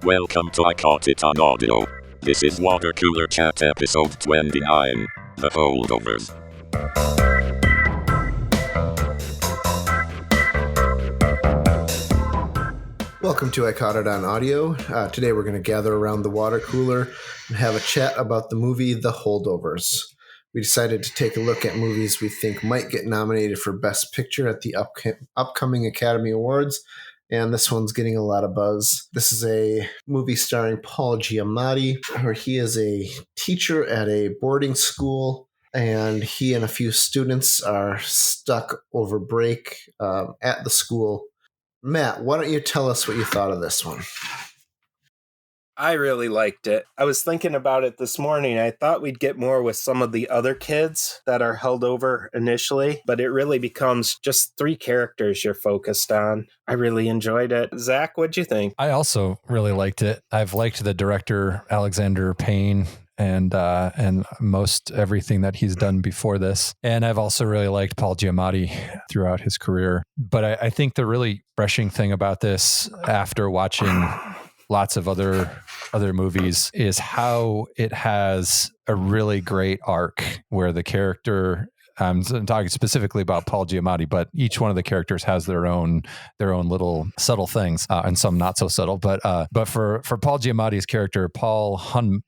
Welcome to I Caught It on Audio. This is Water Cooler Chat episode 29, The Holdovers. Welcome to I Caught It on Audio. Today we're going to gather around the water cooler and have a chat about the movie The Holdovers. We decided to take a look at movies we think might get nominated for Best Picture at the upcoming Academy Awards, and this one's getting a lot of buzz. This is a movie starring Paul Giamatti, where he is a teacher at a boarding school, and he and a few students are stuck over break at the school. Matt, why don't you tell us what you thought of this one? I really liked it. I was thinking about it this morning. I thought we'd get more with some of the other kids that are held over initially, but it really becomes just three characters you're focused on. I really enjoyed it. Zach, what'd you think? I also really liked it. I've liked the director, Alexander Payne, and most everything that he's done before this. And I've also really liked Paul Giamatti throughout his career. But I think the really refreshing thing about this, after watching lots of other movies, is how it has a really great arc where the character, I'm talking specifically about Paul Giamatti, but each one of the characters has their own little subtle things, and some not so subtle. But for Paul Giamatti's character, Paul Hunham.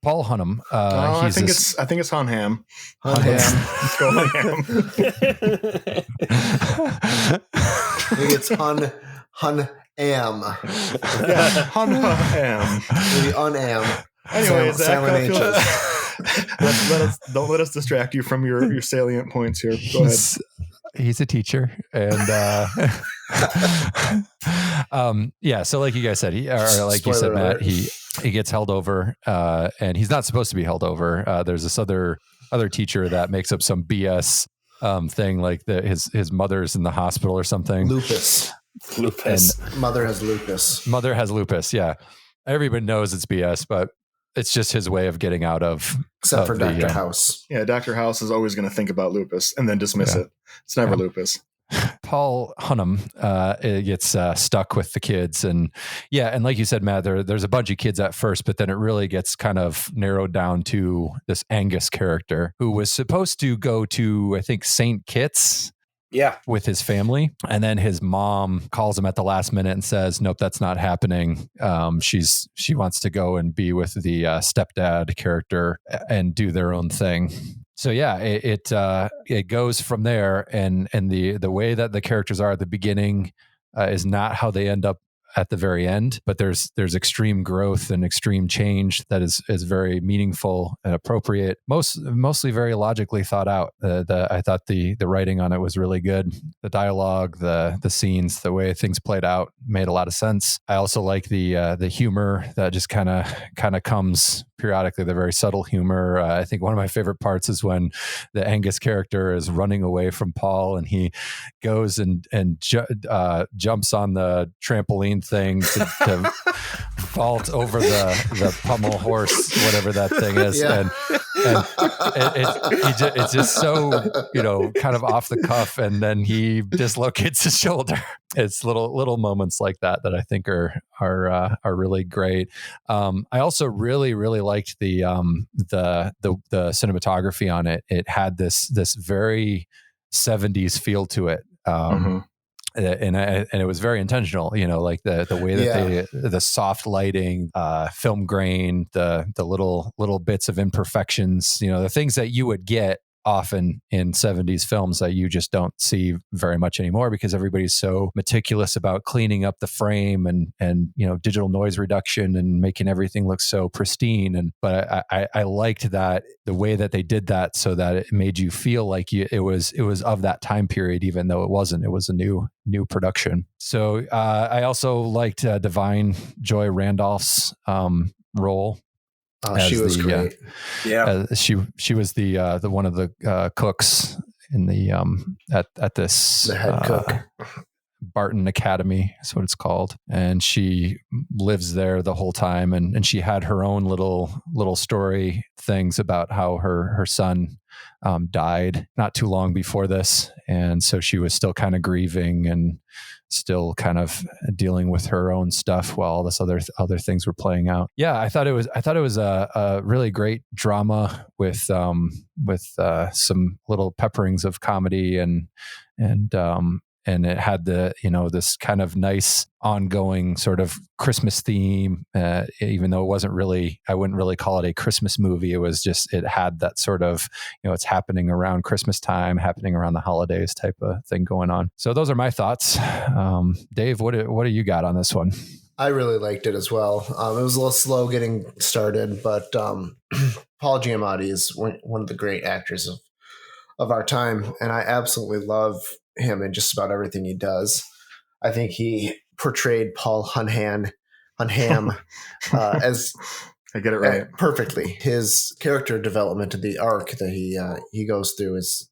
Paul Hunham. I think it's Hunham. Let's go Hunham. I think it's Hunham. Yeah, Hunham. Maybe Unam. Anyway, Zach, H's. don't let us distract you from your salient points here. Go ahead. He's a teacher, and so like you guys said, you said, Matt, he gets held over, and he's not supposed to be held over. There's this other teacher that makes up some BS thing, like his mother's in the hospital or something. Lupus. And Mother has lupus. Yeah. Everybody knows it's BS, but it's just his way of getting out of. Except for Dr. House. Yeah, Dr. House is always going to think about lupus and then dismiss it. It's never lupus. Paul Hunham gets stuck with the kids, and like you said, Matt, there's a bunch of kids at first, but then it really gets kind of narrowed down to this Angus character who was supposed to go to, I think, St. Kitts. Yeah, with his family, and then his mom calls him at the last minute and says, "Nope, that's not happening." She wants to go and be with the stepdad character and do their own thing. So it goes from there, and the way that the characters are at the beginning is not how they end up at the very end, but there's extreme growth and extreme change that is very meaningful and appropriate, mostly very logically thought out. I thought the writing on it was really good. The dialogue, the scenes, the way things played out made a lot of sense. I also like the humor that just kind of comes periodically, the very subtle humor. I think one of my favorite parts is when the Angus character is running away from Paul, and he goes and jumps on the trampoline thing to vault over the pommel horse, whatever that thing is. Yeah. And it's just so, kind of off the cuff, and then he dislocates his shoulder. It's little moments like that I think are really great. I also really liked the cinematography on it. It had this very 70s feel to it. And it was very intentional, like the way that the soft lighting, film grain, the little bits of imperfections, the things that you would get often in 70s films that you just don't see very much anymore, because everybody's so meticulous about cleaning up the frame and digital noise reduction and making everything look so pristine. But I liked that, the way that they did that, so that it made you feel like it was of that time period, even though it wasn't. It was a new production. So I also liked Divine Joy Randolph's role. She was great. She was the one of the cooks in the at this the head cook. Barton Academy is what it's called, and she lives there the whole time, and she had her own little story things about how her son died not too long before this, and so she was still kind of grieving and still kind of dealing with her own stuff while all this other things were playing out. Yeah, I thought it was a really great drama with some little pepperings of comedy and it had this kind of nice ongoing sort of Christmas theme, even though I wouldn't really call it a Christmas movie. It had that sort of, it's happening around Christmas time, happening around the holidays type of thing going on. So those are my thoughts. Dave, what do you got on this one? I really liked it as well. It was a little slow getting started, but Paul Giamatti is one of the great actors of our time, and I absolutely love him in just about everything he does. I think he portrayed Paul Hunham as I get it right perfectly. His character development and the arc that he goes through is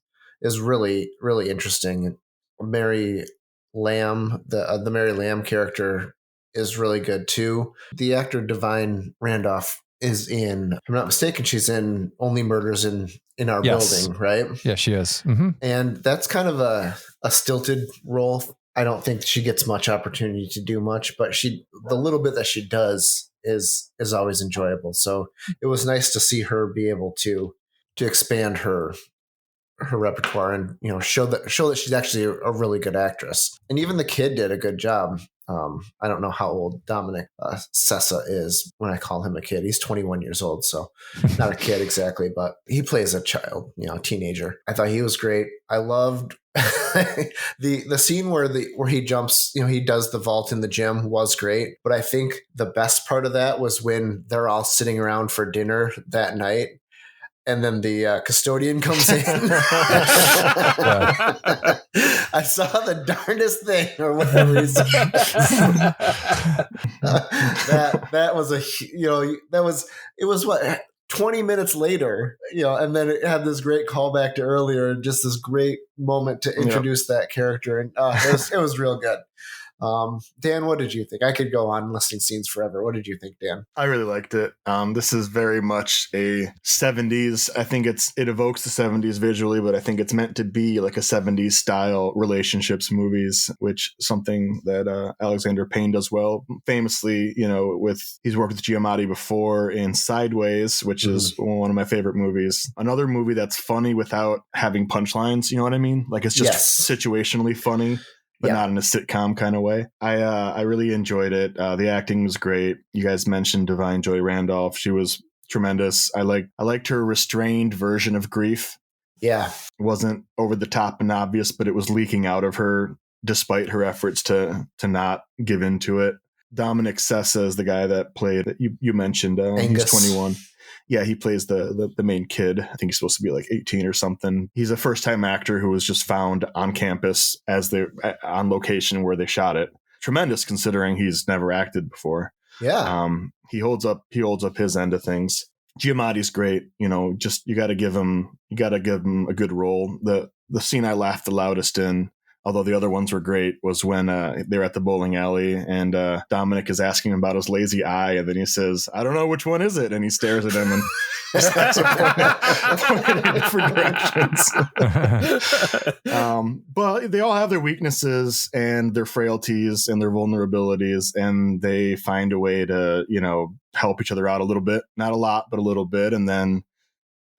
really, really interesting. Mary Lamb, the Mary Lamb character is really good too. The actor Divine Randolph is in, if I'm not mistaken, she's in Only Murders in Our Building, right? Yeah, she is. Mm-hmm. And that's kind of a stilted role. I don't think she gets much opportunity to do much, but the little bit that she does is always enjoyable. So it was nice to see her be able to expand her repertoire and show that she's actually a really good actress. And even the kid did a good job. I don't know how old Dominic Sessa is when I call him a kid. He's 21 years old, so not a kid exactly, but he plays a child, a teenager. I thought he was great. I loved the scene where he jumps, he does the vault in the gym was great. But I think the best part of that was when they're all sitting around for dinner that night. And then the custodian comes in. I saw the darndest thing, or whatever he said. That was it was what, 20 minutes later, and then it had this great callback to earlier, and just this great moment to introduce that character, and it was real good. Dan, what did you think? I could go on listing scenes forever. What did you think, Dan? I really liked it. This is very much a 70s. I think it evokes the 70s visually, but I think it's meant to be like a 70s style relationships movies, which something that Alexander Payne does well. Famously, he's worked with Giamatti before in Sideways, which is one of my favorite movies. Another movie that's funny without having punchlines. You know what I mean? Like it's just situationally funny, but not in a sitcom kind of way. I really enjoyed it. The acting was great. You guys mentioned Divine Joy Randolph. She was tremendous. I liked her restrained version of grief. Yeah. It wasn't over the top and obvious, but it was leaking out of her despite her efforts to not give into it. Dominic Sessa is the guy that played, you mentioned, he's 21. Yeah, he plays the main kid. I think he's supposed to be like 18 or something. He's a first-time actor who was just found on campus as they're on location where they shot it. Tremendous considering he's never acted before. Yeah. He holds up his end of things. Giamatti's great. Just you got to give him a good role. The scene I laughed the loudest in, although the other ones were great, was when they're at the bowling alley and Dominic is asking him about his lazy eye, and then he says, "I don't know, which one is it?" And he stares at him and starts pointing in different directions. But they all have their weaknesses and their frailties and their vulnerabilities, and they find a way to, help each other out a little bit. Not a lot, but a little bit. And then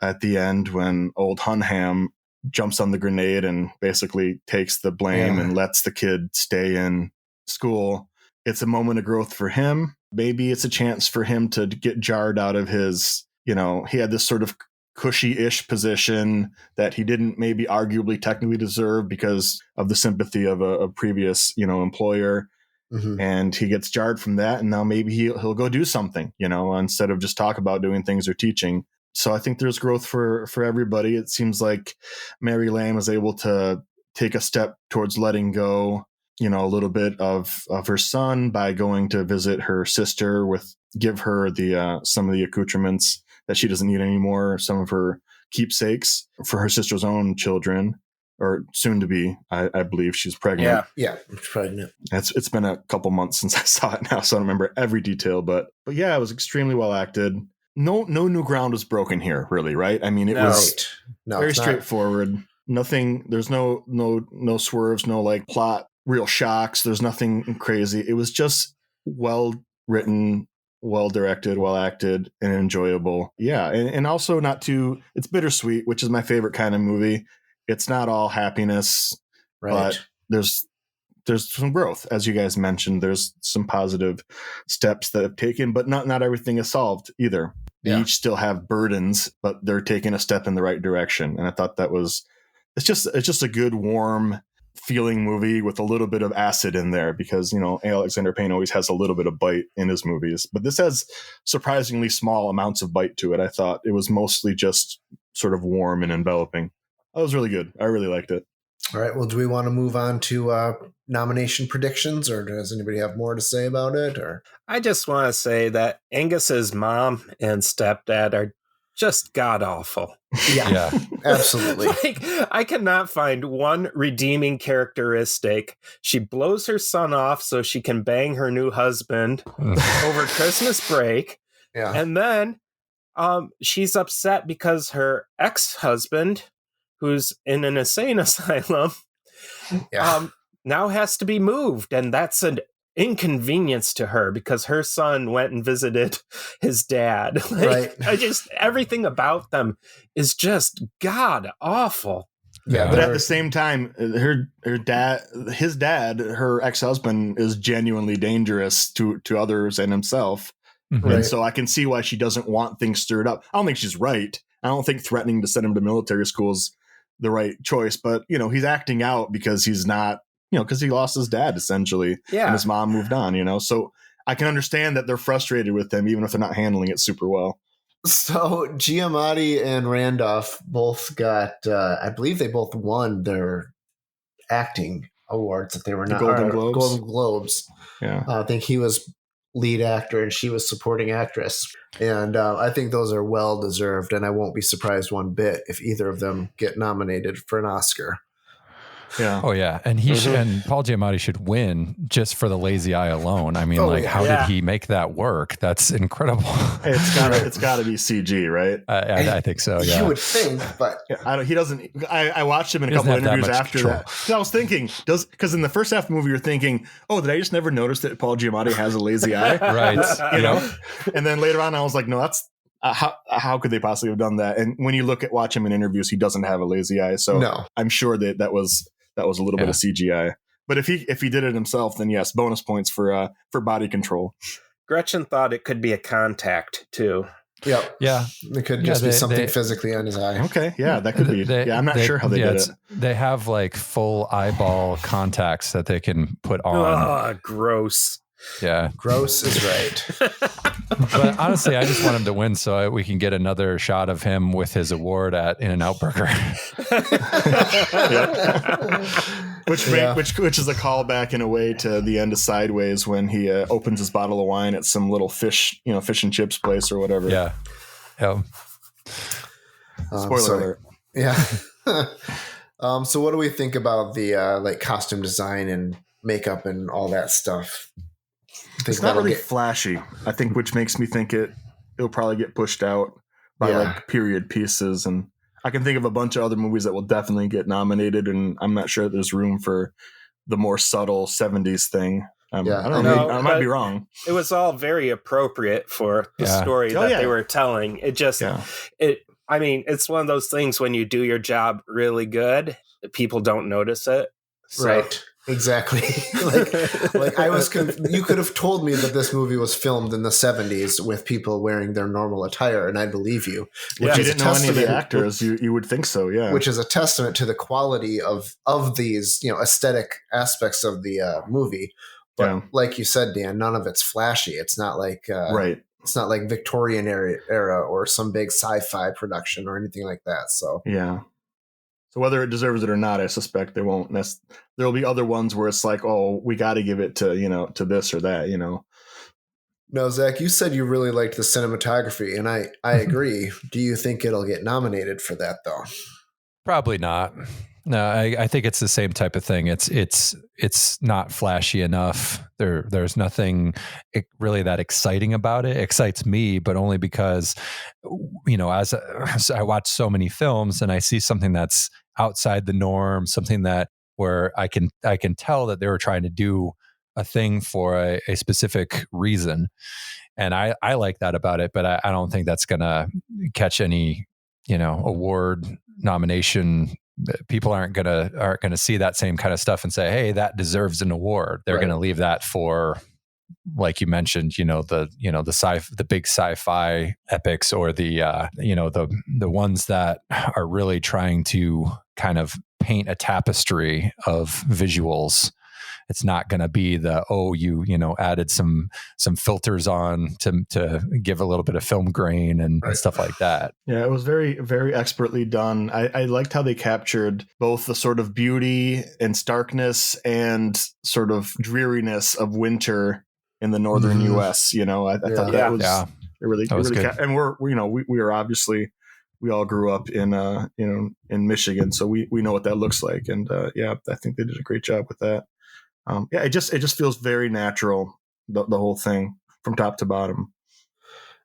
at the end, when old Hunham jumps on the grenade and basically takes the blame and lets the kid stay in school, it's a moment of growth for him. Maybe it's a chance for him to get jarred out of his, he had this sort of cushy-ish position that he didn't maybe arguably technically deserve because of the sympathy of a previous, employer. Mm-hmm. And he gets jarred from that. And now maybe he'll go do something, instead of just talk about doing things or teaching. So I think there's growth for everybody. It seems like Mary Lamb is able to take a step towards letting go, a little bit of her son by going to visit her sister, give her some of the accoutrements that she doesn't need anymore, some of her keepsakes for her sister's own children, or soon to be. I believe she's pregnant. Yeah, she's pregnant. It's been a couple months since I saw it now, so I don't remember every detail. But yeah, it was extremely well acted. no new ground was broken here, really, right? I mean, it No. was Right. No, very it's not. straightforward. Nothing. There's no swerves, no like plot, real shocks. There's nothing crazy. It was just well written, well directed, well acted, and enjoyable. Yeah, and also not too. It's bittersweet, which is my favorite kind of movie. It's not all happiness, Right. but there's some growth, as you guys mentioned. There's some positive steps that have taken, but not everything is solved either. They Yeah. each still have burdens, but they're taking a step in the right direction. And I thought that was it's just a good, warm feeling movie with a little bit of acid in there, because Alexander Payne always has a little bit of bite in his movies, but this has surprisingly small amounts of bite to it. I thought it was mostly just sort of warm and enveloping. That was really good. I really liked it. All right. Well, do we want to move on to nomination predictions, or does anybody have more to say about it? Or I just want to say that Angus's mom and stepdad are just god awful. Yeah. Absolutely. Like, I cannot find one redeeming characteristic. She blows her son off so she can bang her new husband over Christmas break. Yeah. And then she's upset because her ex-husband, who's in an insane asylum, Yeah. now has to be moved. And that's an inconvenience to her because her son went and visited his dad. Right. Everything about them is just god awful. Yeah. But at the same time, his dad, her ex-husband, is genuinely dangerous to others and himself. Mhm. Right. And so I can see why she doesn't want things stirred up. I don't think she's right. I don't think threatening to send him to military school is the right choice. But, he's acting out because he's not, because he lost his dad, essentially. Yeah. And his mom moved on, So I can understand that they're frustrated with him, even if they're not handling it super well. So Giamatti and Randolph both got, I believe they both won their acting awards that they were not Golden Globes? Golden Globes. Yeah. I think he was lead actor and she was supporting actress. And I think those are well deserved. And I won't be surprised one bit if either of them get nominated for an Oscar. Yeah. Oh yeah, and and Paul Giamatti should win just for The Lazy Eye alone. I mean, how Yeah. did he make that work? That's incredible. It's gotta be CG, right? I think so. Yeah. You would think, but He doesn't. I watched him in a He doesn't couple of have that interviews much after control. that. So I was thinking, because in the first half of the movie, you're thinking, oh, did I just never notice that Paul Giamatti has a lazy eye? Right. You know. And then later on, I was like, no, that's how could they possibly have done that? And when you watch him in interviews, he doesn't have a lazy eye. So no. I'm sure that was a little bit of CGI. But if he did it himself, then yes, bonus points for body control. Gretchen thought it could be a contact too. Yep. Yeah. It could just be something physically on his eye. Okay, yeah, that could be. I'm not sure how they did it. They have like full eyeball contacts that they can put on. Oh, gross. Yeah. Gross is right. But honestly, I just want him to win so we can get another shot of him with his award at In-N-Out Burger. Which is a callback in a way to the end of Sideways when he opens his bottle of wine at some little fish and chips place or whatever. Yeah. Yeah. Spoiler alert. Yeah. So what do we think about the costume design and makeup and all that stuff? It's not really flashy, I think, which makes me think it'll probably get pushed out by like period pieces. And I can think of a bunch of other movies that will definitely get nominated, and I'm not sure there's room for the more subtle 70s thing. I don't know. I might be wrong. It was all very appropriate for the story that they were telling. It just, it's one of those things when you do your job really good, people don't notice it. So. Right. Exactly. like I was. You could have told me that this movie was filmed in the 70s with people wearing their normal attire, and I believe you. If you didn't know any of the actors, you would think so. Yeah. Which is a testament to the quality of these aesthetic aspects of the movie. But like you said, Dan, none of it's flashy. It's not like right. It's not like Victorian era or some big sci-fi production or anything like that. So yeah. So whether it deserves it or not, I suspect they won't. There'll be other ones where it's like, oh, we got to give it to to this or that. No, Zach, you said you really liked the cinematography, and I agree. Do you think it'll get nominated for that though? Probably not. No, I think it's the same type of thing. It's not flashy enough. There's nothing really that exciting about it. It excites me, but only because, as I watch so many films and I see something that's outside the norm, something that where I can tell that they were trying to do a thing for a specific reason, and I like that about it. But I don't think that's gonna catch any award nomination. People aren't gonna see that same kind of stuff and say, hey, that deserves an award. They're gonna leave that for, like you mentioned, the big sci-fi epics, or the ones that are really trying to kind of paint a tapestry of visuals. It's not going to be added some filters on to give a little bit of film grain and stuff like that. Yeah, it was very, very expertly done. I liked how they captured both the sort of beauty and starkness and sort of dreariness of winter in the northern U.S. I thought that was really good. And we are obviously, we all grew up in Michigan, so we know what that looks like. And I think they did a great job with that. It just feels very natural, the whole thing from top to bottom.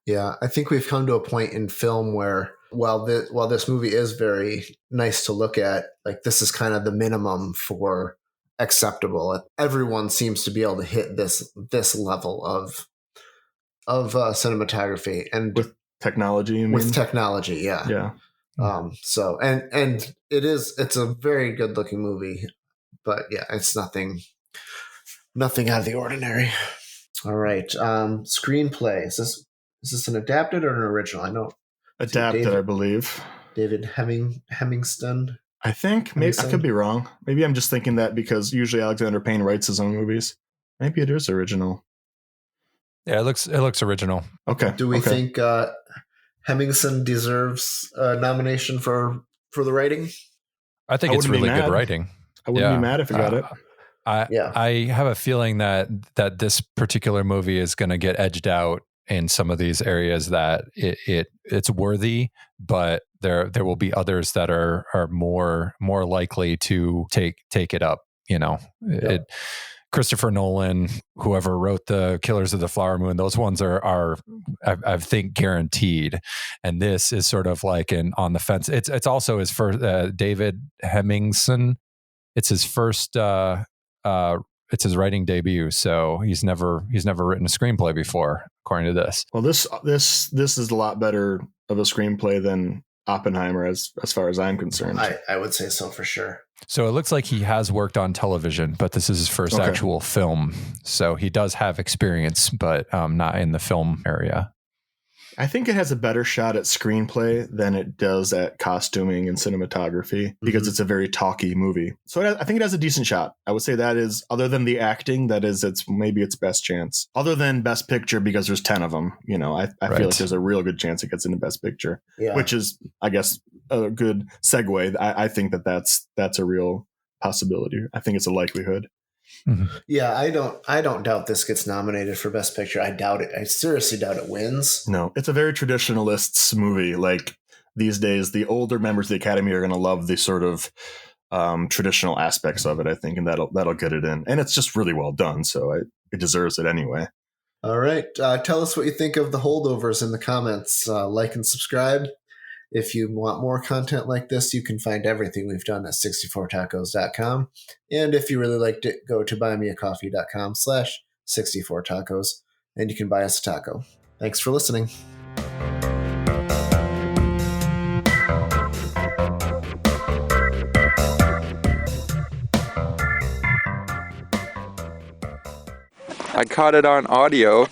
Yeah, I think we've come to a point in film where while this movie is very nice to look at, like, this is kind of the minimum for acceptable. Everyone seems to be able to hit this level of cinematography and with technology. Technology, yeah. So and it's a very good looking movie, but yeah, it's nothing out of the ordinary. All right. Screenplay. Is this an adapted or an original? I know. Adapted, I believe. David Hemingson. I think. Maybe I could be wrong. Maybe I'm just thinking that because usually Alexander Payne writes his own movies. Maybe it is original. Yeah, it looks original. Okay. Do we think Hemingson deserves a nomination for the writing? I think it's really good writing. I wouldn't be mad if he got it. I have a feeling that this particular movie is going to get edged out in some of these areas that it's worthy, but there will be others that are more likely to take it up. Christopher Nolan, whoever wrote the Killers of the Flower Moon, those ones are I think guaranteed, and this is sort of like on the fence. It's also his first David Hemingson. It's his first. It's his writing debut, so he's never written a screenplay before, according to this. Well, this is a lot better of a screenplay than Oppenheimer, as far as I'm concerned. I would say so for sure. So it looks like he has worked on television, but this is his first actual film. So he does have experience, but not in the film area. I think it has a better shot at screenplay than it does at costuming and cinematography because it's a very talky movie. So I think it has a decent shot. I would say that is, other than the acting, that is maybe its best chance. Other than Best Picture, because there's 10 of them. I feel like there's a real good chance it gets into Best Picture, which is, I guess, a good segue. I think that's a real possibility. I think it's a likelihood. Mm-hmm. Yeah, I don't doubt this gets nominated for Best Picture. I doubt it. I seriously doubt it wins. No, it's a very traditionalist movie. Like, these days, the older members of the Academy are going to love the sort of traditional aspects of it, I think, and that'll get it in. And it's just really well done, so it deserves it anyway. All right. Tell us what you think of The Holdovers in the comments. Like and subscribe. If you want more content like this, you can find everything we've done at 64tacos.com. And if you really liked it, go to buymeacoffee.com/64tacos, and you can buy us a taco. Thanks for listening. I caught it on audio.